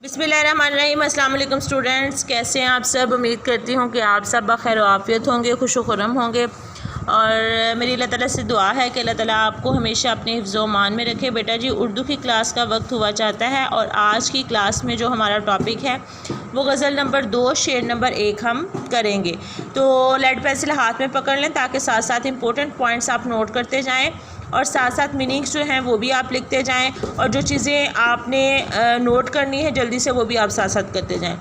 बिस्मिल्लाहिर्रहमानिर्रहीम। अस्सलाम वालेकुम स्टूडेंट्स, कैसे हैं आप सब। उम्मीद करती हूँ कि आप सब बखैर व आफियत होंगे, खुश व खुर्रम होंगे। और मेरी अल्लाह ताला से दुआ है कि अल्लाह ताला आपको हमेशा अपने हिफ्ज़ व मान में रखे। बेटा जी, उर्दू की क्लास का वक्त हुआ चाहता है और आज की क्लास में जो हमारा टॉपिक है वो गज़ल नंबर 2 शेर नंबर 1 हम करेंगे। तो लेड पेंसिल हाथ में पकड़ लें ताकि साथ साथ इंपॉर्टेंट पॉइंट्स आप नोट करते जाएँ और साथ साथ मीनिंग्स जो हैं वो भी आप लिखते जाएं और जो चीज़ें आपने नोट करनी है जल्दी से वो भी आप साथ साथ करते जाएं।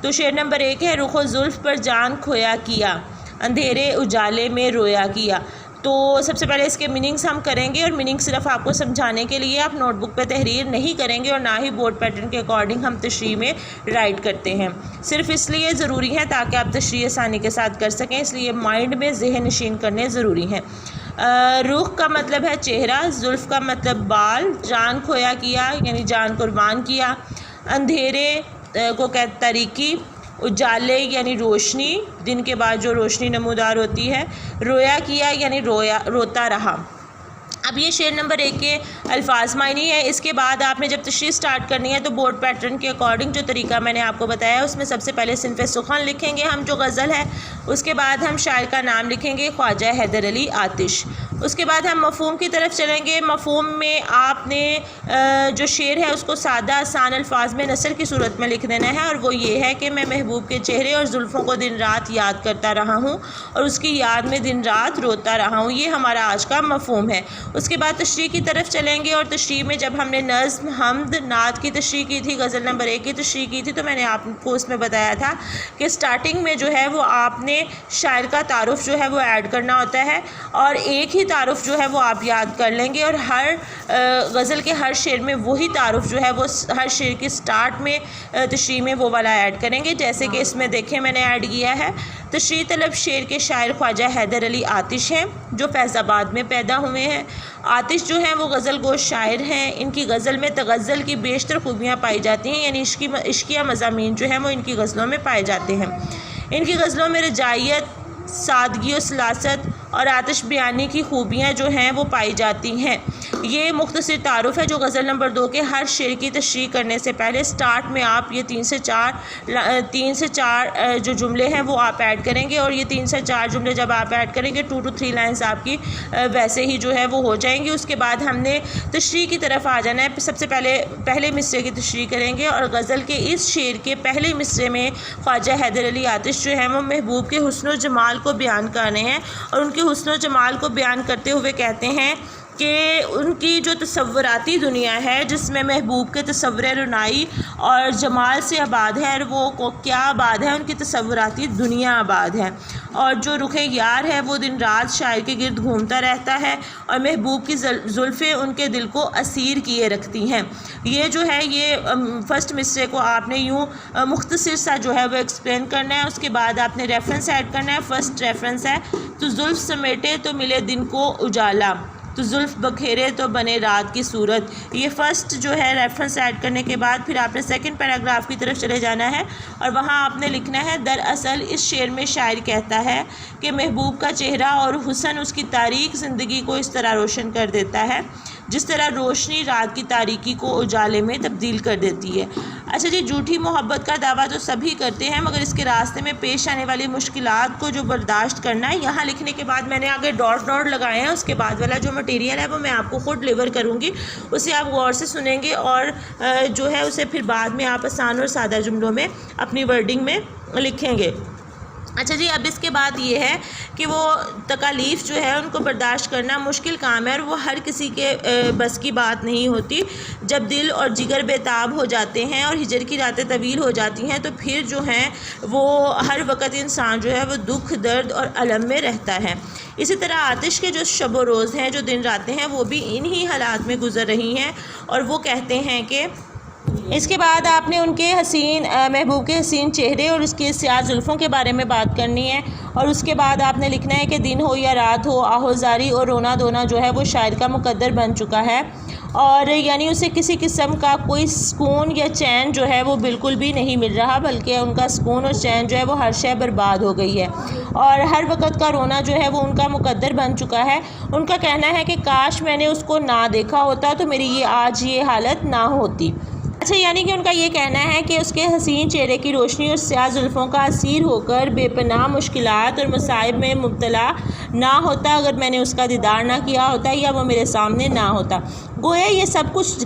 तो शेर नंबर 1 है, रुखो जुल्फ़ पर जान खोया किया, अंधेरे उजाले में रोया किया। तो सबसे पहले इसके मीनिंग्स हम करेंगे और मीनिंग सिर्फ आपको समझाने के लिए, आप नोटबुक पे तहरीर नहीं करेंगे और ना ही बोर्ड पैटर्न के अकॉर्डिंग हम तशरीह में राइट करते हैं। सिर्फ इसलिए ज़रूरी है ताकि आप तशरीह आसानी के साथ कर सकें, इसलिए माइंड में ज़हन नशीन करने ज़रूरी हैं। रुख का मतलब है चेहरा, जुल्फ़ का मतलब बाल, जान खोया किया यानी जान कुर्बान किया, अंधेरे को कहते तारीकी, उजाले यानी रोशनी, दिन के बाद जो रोशनी नमूदार होती है, रोया किया यानी रोता रहा। अब ये शेर नंबर 1 के अल्फाज मायनी है। इसके बाद आपने जब तशरीह स्टार्ट करनी है तो बोर्ड पैटर्न के अकॉर्डिंग जो तरीका मैंने आपको बताया उसमें सबसे पहले सिनफ़े सुख़न लिखेंगे हम जो गज़ल है, उसके बाद हम शायर का नाम लिखेंगे ख्वाजा हैदर अली आतिश। उसके बाद हम मफ़हूम की तरफ चलेंगे। मफ़हूम में आपने जो शेर है उसको सादा आसान अल्फाज में नसर की सूरत में लिख देना है और वो ये है कि मैं महबूब के चेहरे और जुल्फ़ों को दिन रात याद करता रहा हूँ और उसकी याद में दिन रात रोता रहा हूँ। ये हमारा आज का मफ़हूम है। उसके बाद तशरीह की तरफ चलेंगे और तशरीह में जब हमने नज़्म, हम्द, नात की तशरीह की थी, गज़ल नंबर 1 की तशरीह की थी, तो मैंने आपको उसमें बताया था कि स्टार्टिंग में जो है वो आपने शायर का तारुफ़ जो है वो ऐड करना होता है और एक ही तारुफ़ जो है वो आप याद कर लेंगे और हर गज़ल के हर शेर में वही तारुफ़ जो है वो हर शेर के स्टार्ट में तशरीह में वो वाला ऐड करेंगे। जैसे कि इसमें देखें मैंने ऐड किया है, तशरीह तलब शेर के शायर ख्वाजा हैदर अली आतिश हैं जो फैज़ाबाद में पैदा हुए हैं। आतिश जो हैं वो गज़ल गोश शायर हैं। इनकी गज़ल में तग़ज़ल की बेशतर खूबियाँ पाई जाती हैं यानी इश्किया मज़ामीन जो हैं वो इनकी गज़लों में पाए जाते हैं। इनकी गज़लों में रजायत, सादगी और सलासत और आतिश बयानी की खूबियाँ जो हैं वो पाई जाती हैं। ये मुख्तसर तारुफ़ है जो गज़ल नंबर 2 के हर शेर की तशरीह करने से पहले स्टार्ट में आप ये 3 से 4 जो जुमले हैं वो आप ऐड करेंगे और ये 3 से 4 जुमले जब आप ऐड करेंगे 2 to 3 लाइन्स आपकी वैसे ही जो है वो हो जाएंगी। उसके बाद हमने तशरीह की तरफ आ जाना है। सबसे पहले मिसरे की तशरीह करेंगे और गज़ल के इस शेर के पहले मिसरे में ख्वाजा हैदर अली आतिश जो है वो महबूब के हुस्न व जमाल को बयान कर रहे हैं और उनके हुस्न व जमाल को बयान करते हुए कहते हैं कि उनकी जो तसव्वुराती दुनिया है जिसमें महबूब के तसव्वुर रुनाई और जमाल से आबाद है और वो क्या आबाद है, उनकी तसव्वुराती दुनिया आबाद है और जो रुखे यार है वो दिन रात शायर के गिर्द घूमता रहता है और महबूब की जुल्फ़ें उनके दिल को असीर किए रखती हैं। ये जो है ये फर्स्ट मिसरे को आपने यूँ मुख्तसर सा जो है वो एक्सप्लेन करना है। उसके बाद आपने रेफरेंस ऐड करना है। फर्स्ट रेफरेंस है, तो जुल्फ़ समेटे तो मिले दिन को उजाला, तो जुल्फ़ बखेरे तो बने रात की सूरत। ये फ़र्स्ट जो है रेफरेंस ऐड करने के बाद फिर आपने सेकंड पैराग्राफ की तरफ चले जाना है और वहाँ आपने लिखना है, दरअसल इस शेर में शायर कहता है कि महबूब का चेहरा और हुस्न उसकी तारीक ज़िंदगी को इस तरह रोशन कर देता है जिस तरह रोशनी रात की तारीकी को उजाले में तब्दील कर देती है। अच्छा जी, झूठी मोहब्बत का दावा तो सभी करते हैं मगर इसके रास्ते में पेश आने वाली मुश्किलात को जो बर्दाश्त करना है। यहाँ लिखने के बाद मैंने आगे डॉट लगाए हैं। उसके बाद वाला जो मटेरियल है वो मैं आपको ख़ुद डिलीवर करूँगी, उसे आप गौर से सुनेंगे और जो है उसे फिर बाद में आप आसान और सादा जुमलों में अपनी वर्डिंग में लिखेंगे। अच्छा जी, अब इसके बाद ये है कि वो तकालीफ़ जो है उनको बर्दाश्त करना मुश्किल काम है और वो हर किसी के बस की बात नहीं होती। जब दिल और जिगर बेताब हो जाते हैं और हिजर की रातें तवील हो जाती हैं तो फिर जो हैं वो हर वक्त इंसान जो है वो दुख, दर्द और अलम में रहता है। इसी तरह आतिश के जो शब व रोज़ हैं, जो दिन रातें हैं, वो भी इन्हीं हालात में गुज़र रही हैं और वो कहते हैं कि इसके बाद आपने उनके हसीन महबूब के हसीन चेहरे और उसके स्याह जुल्फ़ों के बारे में बात करनी है और उसके बाद आपने लिखना है कि दिन हो या रात हो, आहोज़ारी और रोना धोना जो है वो शायर का मुकद्दर बन चुका है और यानी उसे किसी किस्म का कोई सुकून या चैन जो है वो बिल्कुल भी नहीं मिल रहा, बल्कि उनका सुकून और चैन जो है वो हर शय बर्बाद हो गई है और हर वक्त का रोना जो है वो उनका मुकद्दर बन चुका है। उनका कहना है कि काश मैंने उसको ना देखा होता तो मेरी आज ये हालत ना होती। اچھا، یعنی کہ ان کا یہ کہنا ہے کہ اس کے حسین چہرے کی روشنی اور سیاہ زلفوں کا اسیر ہو کر بے پناہ مشکلات اور مصائب میں مبتلا نہ ہوتا اگر میں نے اس کا دیدار نہ کیا ہوتا یا وہ میرے سامنے نہ ہوتا۔ گویا یہ سب کچھ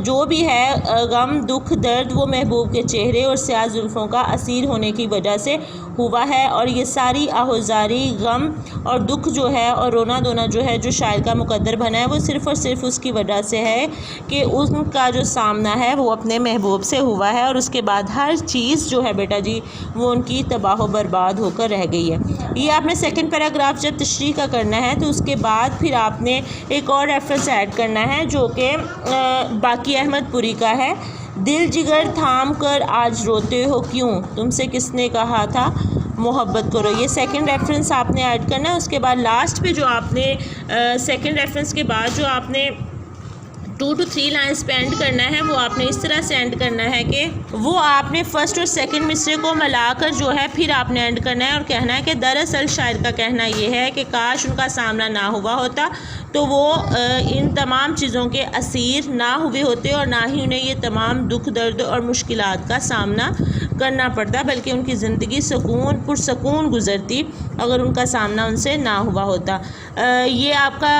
جو بھی ہے غم، دکھ، درد، وہ محبوب کے چہرے اور سیاہ زلفوں کا اسیر ہونے کی وجہ سے ہوا ہے، اور یہ ساری آہوزاری، غم اور دکھ جو ہے اور رونا دھونا جو ہے جو شاعر کا مقدر بنا ہے، وہ صرف اور صرف اس کی وجہ سے ہے کہ ان کا جو سامنا ہے وہ اپنے محبوب سے ہوا ہے، اور اس کے بعد ہر چیز جو ہے بیٹا جی وہ ان کی تباہ و برباد ہو کر رہ گئی ہے۔ یہ آپ نے سیکنڈ پیراگراف جب تشریح کا کرنا ہے تو اس کے بعد پھر آپ نے ایک اور ریفرنس ایڈ کرنا ہے جو کہ باقی احمد پوری کا ہے۔ دل جگر تھام کر آج روتے ہو کیوں، تم سے کس نے کہا تھا محبت کرو، یہ سیکنڈ ریفرنس آپ نے ایڈ کرنا ہے۔ اس کے بعد لاسٹ پہ جو آپ نے سیکنڈ ریفرنس کے بعد جو آپ نے 2 to 3 لائنز پہ اینڈ کرنا ہے وہ آپ نے اس طرح سے اینڈ کرنا ہے کہ وہ آپ نے فرسٹ اور سیکنڈ مصرے کو ملا کر جو ہے پھر آپ نے اینڈ کرنا ہے اور کہنا ہے کہ دراصل شاعر کا کہنا یہ ہے کہ کاش ان کا سامنا نہ ہوا ہوتا تو وہ ان تمام چیزوں کے اسیر نہ ہوئے ہوتے اور نہ ہی انہیں یہ تمام دکھ، درد اور مشکلات کا سامنا کرنا پڑتا، بلکہ ان کی زندگی پرسکون گزرتی اگر ان کا سامنا ان سے نہ ہوا ہوتا۔ یہ آپ کا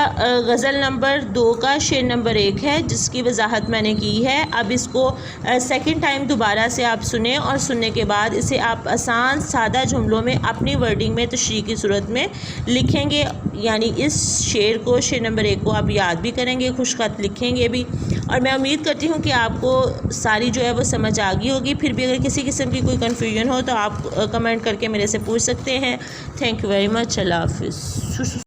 غزل نمبر 2 کا شعر نمبر 1 ہے جس کی وضاحت میں نے کی ہے۔ اب اس کو سیکنڈ ٹائم دوبارہ سے آپ سنیں اور سننے کے بعد اسے آپ آسان سادہ جملوں میں اپنی ورڈنگ میں تشریح کی صورت میں لکھیں گے، یعنی اس شعر کو، شعر نمبر 1 کو آپ یاد بھی کریں گے، خوش خط لکھیں گے بھی، اور میں امید کرتی ہوں کہ آپ کو ساری جو ہے وہ سمجھ آ گئی ہوگی۔ پھر بھی اگر کسی قسم کی کوئی کنفیوژن ہو تو آپ کمنٹ کر کے میرے سے پوچھ سکتے ہیں۔ تھینک یو ویری مچ، اللہ حافظ۔